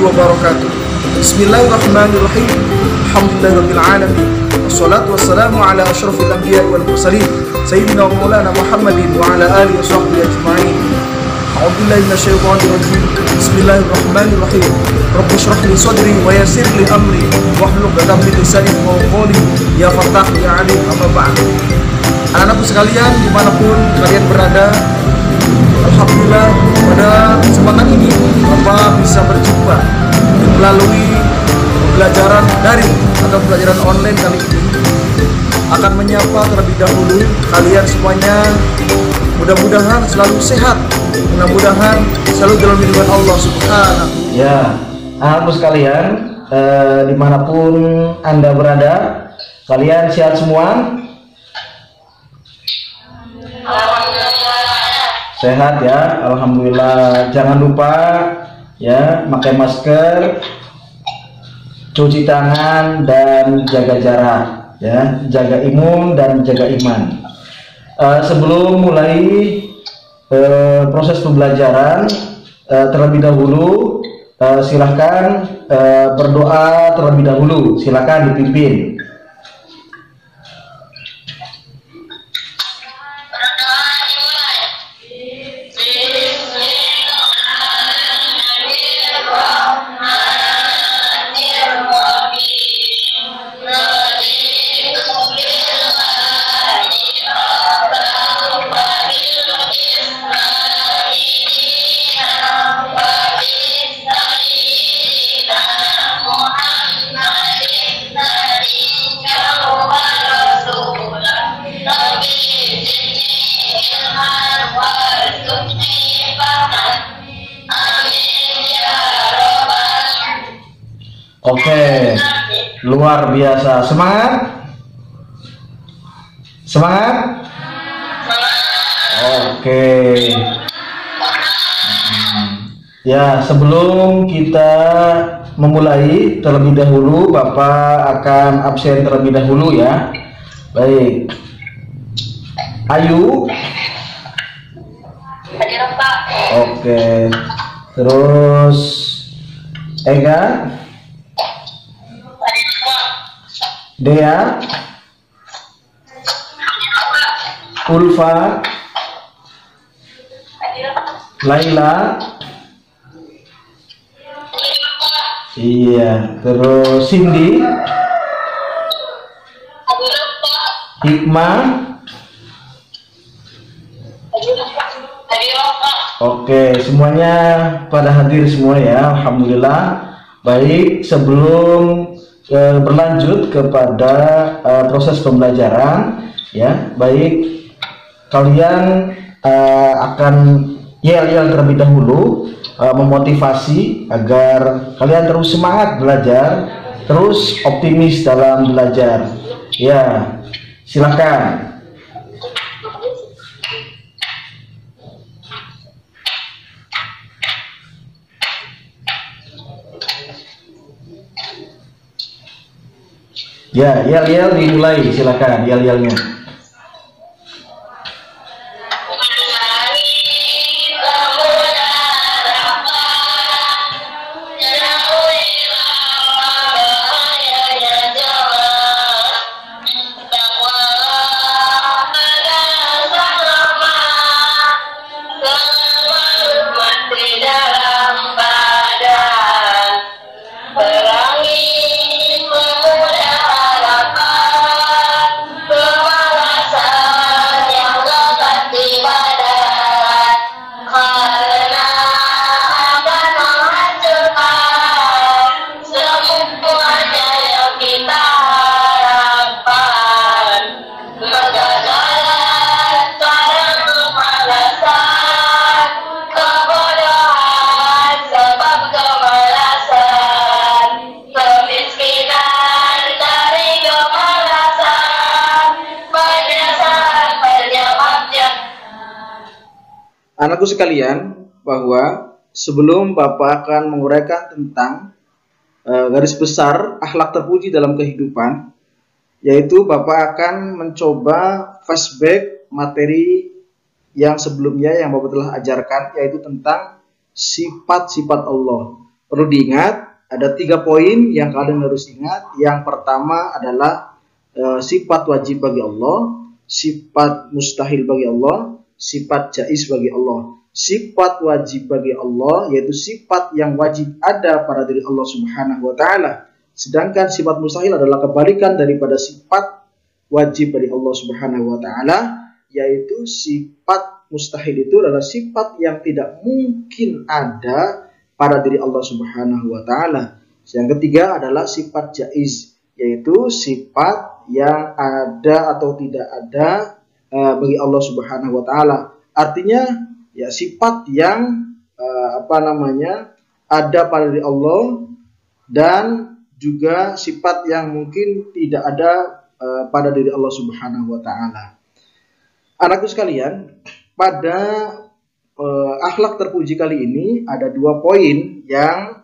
wabarakatuh. Bismillahirrahmanirrahim. Alhamdulillahirabbil alamin. Wassalatu wassalamu ala asyrafil anbiya'i wal mursalin sayyidina wa maulana Muhammadin wa ala alihi wa sahbihi ajma'in. A'udzubillahi minasyaitonir rajim. Bismillahirrahmanirrahim. Rabbi shrah li sadri wa yassir li amri wahlul 'uqdatam min lisani yafqahu qawli. Ya Fattah ya Alim, amma ba'd. Anak-anakku sekalian dimanapun kalian berada, alhamdulillah pada kesempatan ini Bapak bisa berjumpa melalui pembelajaran daring atau pembelajaran online kali ini. Akan menyapa terlebih dahulu kalian semuanya, mudah-mudahan selalu sehat, mudah-mudahan selalu dalam lindungan Allah Subhanahu. Ya, anak-anakku sekalian, dimanapun Anda berada, kalian sehat semua? Sehat ya, alhamdulillah. Jangan lupa ya, pakai masker, cuci tangan, dan jaga jarak ya, jaga imun dan jaga iman. Sebelum mulai proses pembelajaran, terlebih dahulu silahkan berdoa terlebih dahulu, silahkan dipimpin. Oke, luar biasa. Semangat? Semangat? Oke. Ya, sebelum kita memulai terlebih dahulu, Bapak akan absen terlebih dahulu ya. Baik. Ayu. Oke. Terus Ega. Dea, Ulfa, Laila, iya, terus Cindy, Hikmah. Oke, semuanya pada hadir semua ya, alhamdulillah. Baik, sebelum berlanjut kepada proses pembelajaran ya, baik, kalian akan yel-yel terlebih dahulu, memotivasi agar kalian terus semangat belajar, terus optimis dalam belajar ya. Silakan. Ya, yel-yel dimulai, silakan yel-yelnya. Anakku sekalian, bahwa sebelum Bapak akan menguraikan tentang garis besar akhlak terpuji dalam kehidupan, yaitu Bapak akan mencoba flashback materi yang sebelumnya yang Bapak telah ajarkan, yaitu tentang sifat-sifat Allah. perlu diingat, ada 3 poin yang kalian harus ingat. Yang pertama adalah sifat wajib bagi Allah, sifat mustahil bagi Allah, sifat jaiz bagi Allah. Sifat wajib bagi Allah yaitu sifat yang wajib ada pada diri Allah Subhanahu wa taala. Sedangkan sifat mustahil adalah kebalikan daripada sifat wajib bagi Allah Subhanahu wa taala, yaitu sifat mustahil itu adalah sifat yang tidak mungkin ada pada diri Allah Subhanahu wa taala. Yang ketiga adalah sifat jaiz, yaitu sifat yang ada atau tidak ada bagi Allah Subhanahu wa taala. Artinya ya sifat yang ada pada diri Allah dan juga sifat yang mungkin tidak ada pada diri Allah Subhanahu wa taala. Anakku sekalian, pada akhlak terpuji kali ini ada 2 poin yang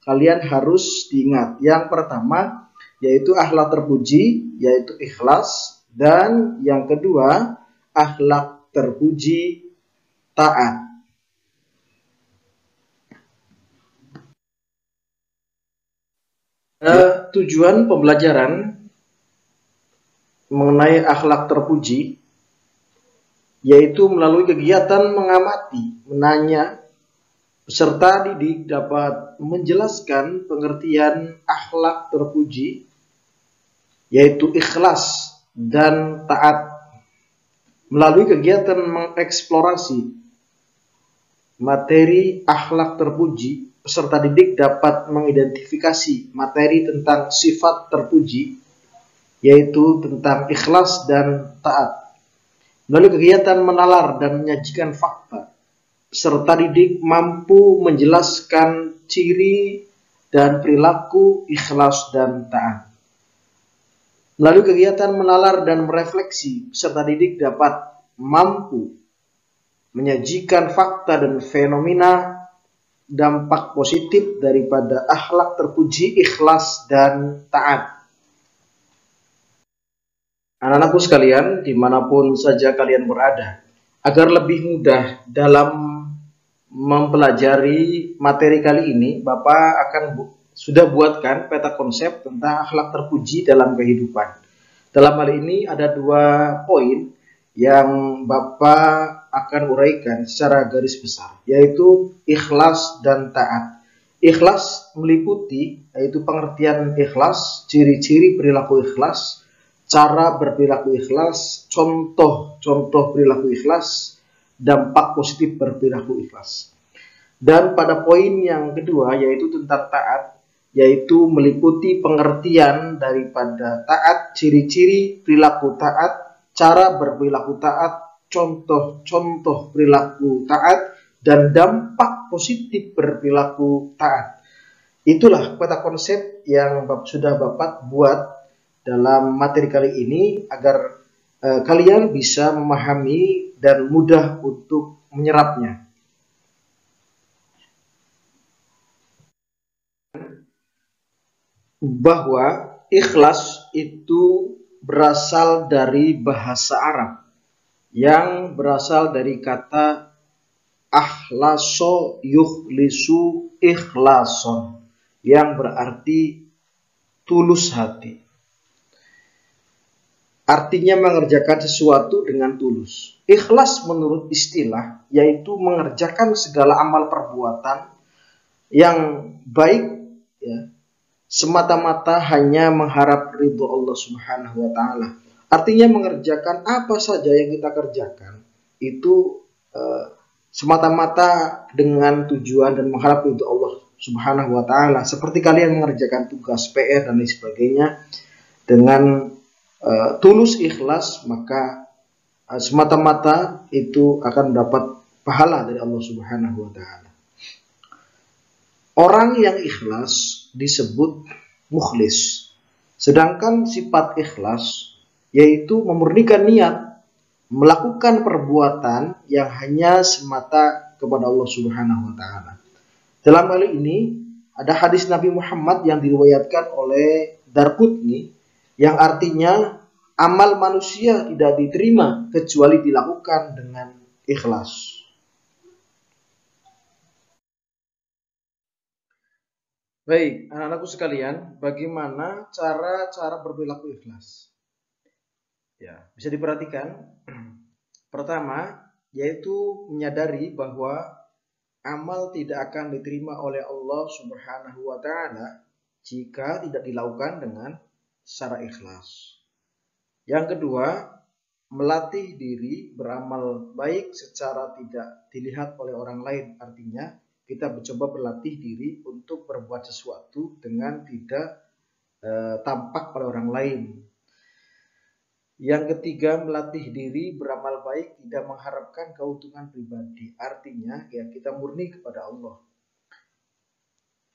kalian harus diingat. Yang pertama yaitu akhlak terpuji, yaitu ikhlas, dan yang kedua akhlak terpuji taat. Tujuan pembelajaran mengenai akhlak terpuji yaitu melalui kegiatan mengamati, menanya, peserta didik dapat menjelaskan pengertian akhlak terpuji, yaitu ikhlas dan taat. Melalui kegiatan mengeksplorasi materi akhlak terpuji, peserta didik dapat mengidentifikasi materi tentang sifat terpuji, yaitu tentang ikhlas dan taat. Melalui kegiatan menalar dan menyajikan fakta, peserta didik mampu menjelaskan ciri dan perilaku ikhlas dan taat. Melalui kegiatan menalar dan merefleksi, peserta didik dapat mampu menyajikan fakta dan fenomena dampak positif daripada akhlak terpuji, ikhlas, dan taat. Anak-anakku sekalian, dimanapun saja kalian berada, agar lebih mudah dalam mempelajari materi kali ini, Bapak sudah buatkan peta konsep tentang akhlak terpuji dalam kehidupan. Dalam hal ini ada 2 poin yang Bapak akan uraikan secara garis besar, yaitu ikhlas dan taat. Ikhlas meliputi yaitu pengertian ikhlas, ciri-ciri perilaku ikhlas, cara berperilaku ikhlas, contoh-contoh perilaku ikhlas, dampak positif berperilaku ikhlas. Dan pada poin yang kedua yaitu tentang taat, yaitu meliputi pengertian daripada taat, ciri-ciri perilaku taat, cara berperilaku taat, contoh-contoh perilaku taat, dan dampak positif berperilaku taat. Itulah peta konsep yang sudah Bapak buat dalam materi kali ini agar kalian bisa memahami dan mudah untuk menyerapnya. Bahwa ikhlas itu berasal dari bahasa Arab yang berasal dari kata akhlaso yukhlisu ikhlason, yang berarti tulus hati. Artinya mengerjakan sesuatu dengan tulus. Ikhlas menurut istilah yaitu mengerjakan segala amal perbuatan yang baik ya, semata-mata hanya mengharap ridho Allah Subhanahu wa taala. Artinya mengerjakan apa saja yang kita kerjakan itu semata-mata dengan tujuan dan mengharap ridho Allah Subhanahu wa taala. Seperti kalian mengerjakan tugas PR dan lain sebagainya dengan tulus ikhlas, maka semata-mata itu akan dapat pahala dari Allah Subhanahu wa taala. Orang yang ikhlas disebut mukhlis. Sedangkan sifat ikhlas yaitu memurnikan niat melakukan perbuatan yang hanya semata kepada Allah Subhanahu wa taala. Dalam hal ini ada hadis Nabi Muhammad yang diriwayatkan oleh Darqutni yang artinya amal manusia tidak diterima kecuali dilakukan dengan ikhlas. Baik, anak-anakku sekalian, bagaimana cara berperilaku ikhlas? Ya, bisa diperhatikan. Pertama, yaitu menyadari bahwa amal tidak akan diterima oleh Allah Subhanahu wa taala jika tidak dilakukan dengan secara ikhlas. Yang kedua, melatih diri beramal baik secara tidak dilihat oleh orang lain. Artinya, kita mencoba berlatih diri untuk berbuat sesuatu dengan tidak tampak oleh orang lain. Yang ketiga, melatih diri beramal baik tidak mengharapkan keuntungan pribadi. Artinya, ya kita murni kepada Allah.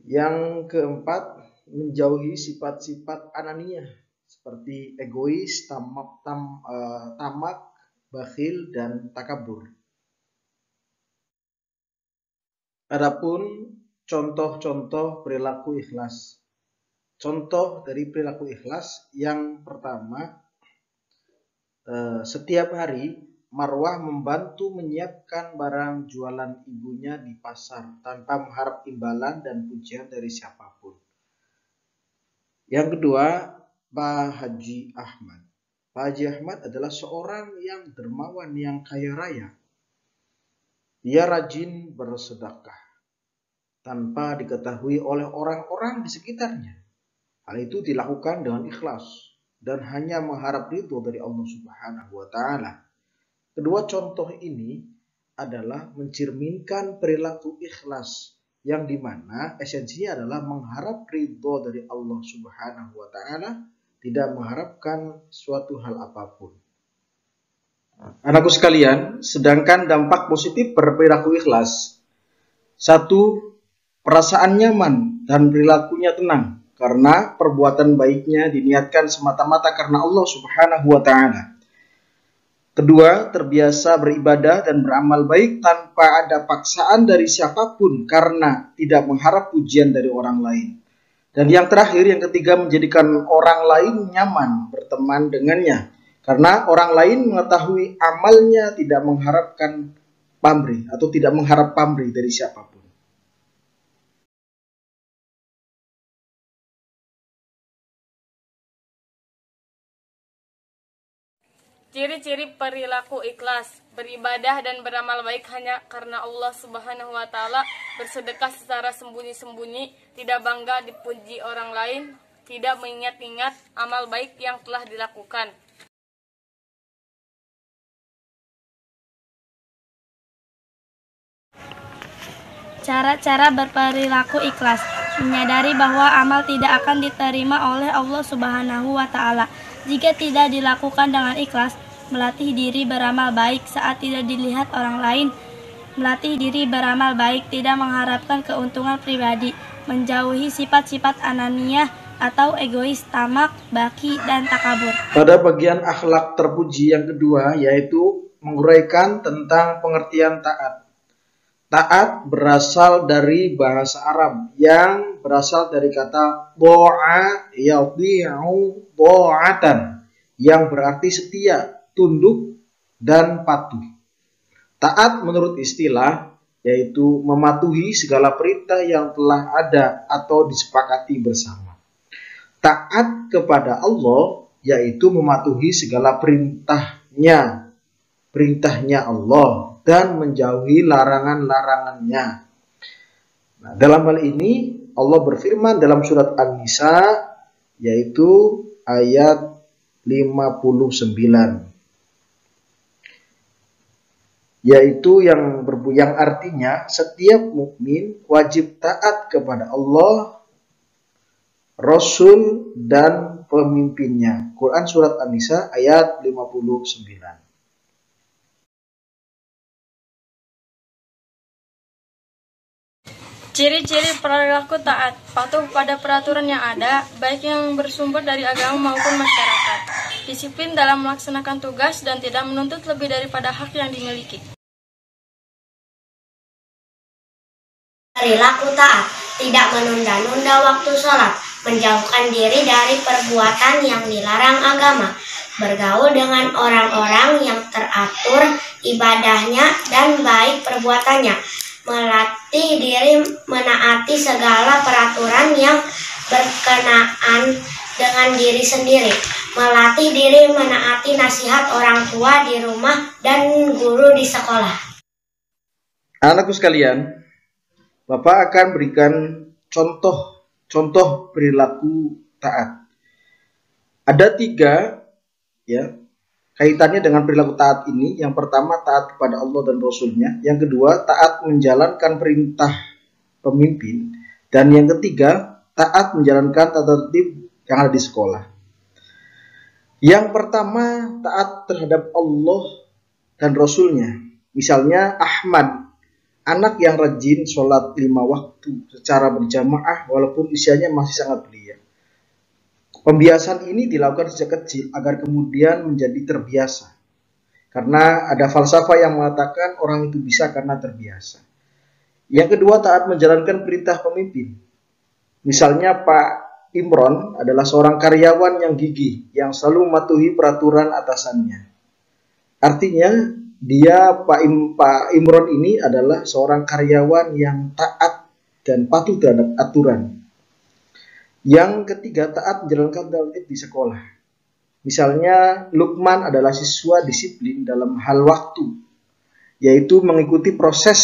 Yang keempat, menjauhi sifat-sifat ananiyah seperti egois, tamak, bakhil, dan takabur. Adapun contoh-contoh perilaku ikhlas. Contoh dari perilaku ikhlas yang pertama, setiap hari Marwah membantu menyiapkan barang jualan ibunya di pasar tanpa mengharap imbalan dan pujian dari siapapun. Yang kedua, Pak Haji Ahmad. Pak Haji Ahmad adalah seorang yang dermawan, yang kaya raya. Dia rajin bersedekah tanpa diketahui oleh orang-orang di sekitarnya. Hal itu dilakukan dengan ikhlas dan hanya mengharap ridho dari Allah Subhanahu wa taala. Kedua contoh ini adalah mencerminkan perilaku ikhlas yang dimana esensinya adalah mengharap ridho dari Allah Subhanahu wa taala, tidak mengharapkan suatu hal apapun. Anakku sekalian, sedangkan dampak positif berperilaku ikhlas. 1. Perasaan nyaman dan perilakunya tenang karena perbuatan baiknya diniatkan semata-mata karena Allah Subhanahu wa taala. Kedua, terbiasa beribadah dan beramal baik tanpa ada paksaan dari siapapun karena tidak mengharap pujian dari orang lain. Dan yang terakhir, yang ketiga, menjadikan orang lain nyaman berteman dengannya karena orang lain mengetahui amalnya tidak mengharapkan pamrih atau tidak mengharap pamrih dari siapapun. Ciri-ciri perilaku ikhlas, beribadah dan beramal baik hanya karena Allah Subhanahu wa taala, bersedekah secara sembunyi-sembunyi, tidak bangga dipuji orang lain, tidak mengingat-ingat amal baik yang telah dilakukan. Cara-cara berperilaku ikhlas, menyadari bahwa amal tidak akan diterima oleh Allah Subhanahu wa taala jika tidak dilakukan dengan ikhlas, melatih diri beramal baik saat tidak dilihat orang lain, melatih diri beramal baik tidak mengharapkan keuntungan pribadi, menjauhi sifat-sifat ananiyah atau egois, tamak, baki, dan takabur. Pada bagian akhlak terpuji yang kedua, yaitu menguraikan tentang pengertian taat. Taat berasal dari bahasa Arab yang berasal dari kata do'a yati'u do'atan yang berarti setia, tunduk, dan patuh. Taat menurut istilah yaitu mematuhi segala perintah yang telah ada atau disepakati bersama. Taat kepada Allah yaitu mematuhi segala perintahnya Allah dan menjauhi larangan-larangannya. Nah, dalam hal ini Allah berfirman dalam surat An-Nisa yaitu ayat 59. Yaitu yang artinya setiap mukmin wajib taat kepada Allah, Rasul dan pemimpinnya. Quran surat An-Nisa ayat 59. Ciri-ciri perilaku taat, patuh pada peraturan yang ada, baik yang bersumber dari agama maupun masyarakat. Disiplin dalam melaksanakan tugas dan tidak menuntut lebih daripada hak yang dimiliki. Perilaku taat, tidak menunda-nunda waktu sholat, menjauhkan diri dari perbuatan yang dilarang agama, bergaul dengan orang-orang yang teratur ibadahnya dan baik perbuatannya, melatih diri menaati segala peraturan yang berkenaan dengan diri sendiri, melatih diri menaati nasihat orang tua di rumah dan guru di sekolah. Anakku sekalian, Bapak akan berikan contoh perilaku taat. Ada 3 ya kaitannya dengan perilaku taat ini. Yang pertama, taat kepada Allah dan Rasulnya. Yang kedua, taat menjalankan perintah pemimpin. Dan yang ketiga, taat menjalankan tata tertib yang ada di sekolah. Yang pertama, taat terhadap Allah dan Rasulnya. Misalnya Ahmad, anak yang rajin sholat 5 waktu secara berjamaah walaupun usianya masih sangat belia. Pembiasaan ini dilakukan sejak kecil agar kemudian menjadi terbiasa. Karena ada falsafah yang mengatakan orang itu bisa karena terbiasa. Yang kedua, taat menjalankan perintah pemimpin. Misalnya Pak Imron adalah seorang karyawan yang gigih, yang selalu mematuhi peraturan atasannya. Artinya, Pak Imron ini adalah seorang karyawan yang taat dan patuh terhadap aturan. Yang ketiga, taat menjalankan tata tertib di sekolah. Misalnya, Lukman adalah siswa disiplin dalam hal waktu, yaitu mengikuti proses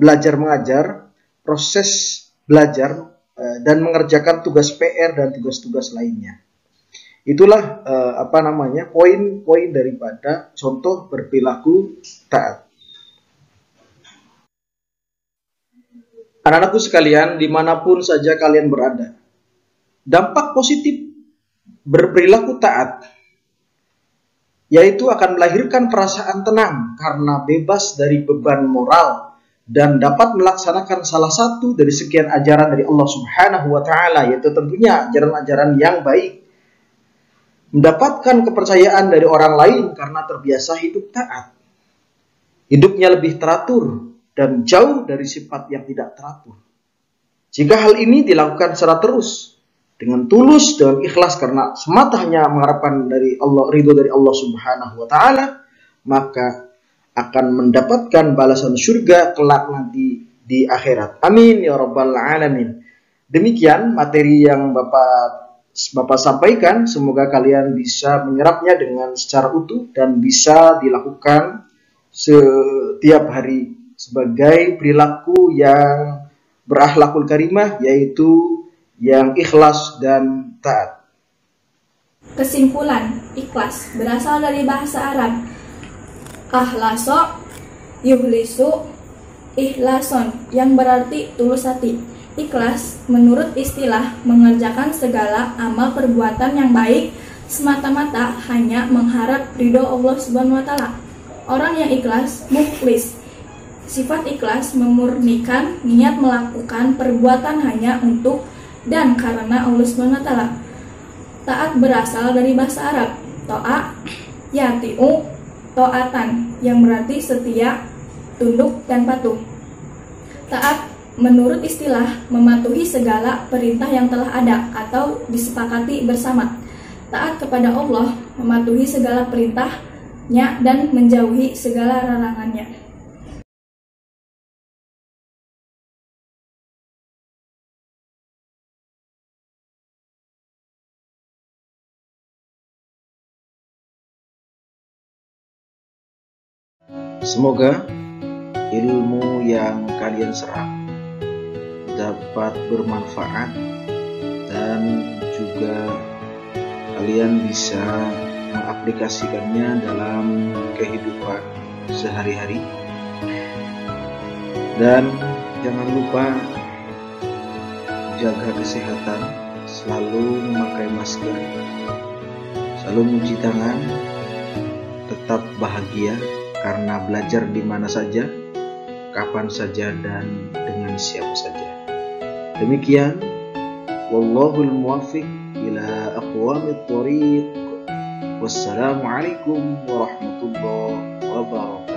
belajar mengajar, proses belajar dan mengerjakan tugas PR dan tugas-tugas lainnya. Itulah poin-poin daripada contoh berperilaku taat. Anak-anakku sekalian, dimanapun saja kalian berada, dampak positif berperilaku taat yaitu akan melahirkan perasaan tenang karena bebas dari beban moral dan dapat melaksanakan salah satu dari sekian ajaran dari Allah Subhanahu wa Ta'ala, yaitu tentunya ajaran-ajaran yang baik. Mendapatkan kepercayaan dari orang lain karena terbiasa hidup taat. Hidupnya lebih teratur dan jauh dari sifat yang tidak teratur. Jika hal ini dilakukan secara terus, dengan tulus, dengan ikhlas karena semata hanya mengharapkan dari Allah, ridho dari Allah Subhanahu wa Ta'ala, maka akan mendapatkan balasan surga kelak nanti di akhirat. Amin ya rabbal alamin. Demikian materi yang Bapak sampaikan. Semoga kalian bisa menyerapnya dengan secara utuh dan bisa dilakukan setiap hari sebagai perilaku yang berakhlakul karimah, yaitu yang ikhlas dan taat. Kesimpulan, ikhlas berasal dari bahasa Arab akhlaso yuhlisu ikhlason, yang berarti tulus hati. Ikhlas menurut istilah mengerjakan segala amal perbuatan yang baik semata-mata hanya mengharap ridho Allah Subhanahu wa Ta'ala. Orang yang ikhlas mukhlis. Sifat ikhlas memurnikan niat melakukan perbuatan hanya untuk dan karena Allah Subhanahu wa Ta'ala. Taat berasal dari bahasa Arab to'a yati'u to'atan, yang berarti setia, tunduk, dan patuh. Taat menurut istilah mematuhi segala perintah yang telah ada atau disepakati bersama. Taat kepada Allah mematuhi segala perintahnya dan menjauhi segala larangannya. Semoga ilmu yang kalian serap dapat bermanfaat dan juga kalian bisa mengaplikasikannya dalam kehidupan sehari-hari. Dan jangan lupa jaga kesehatan, selalu memakai masker, selalu mencuci tangan, tetap bahagia karena belajar di mana saja, kapan saja, dan dengan siapa saja. Demikian, wallahul muwaffiq ila aqwamit thoriq. Wassalamualaikum warahmatullahi wabarakatuh.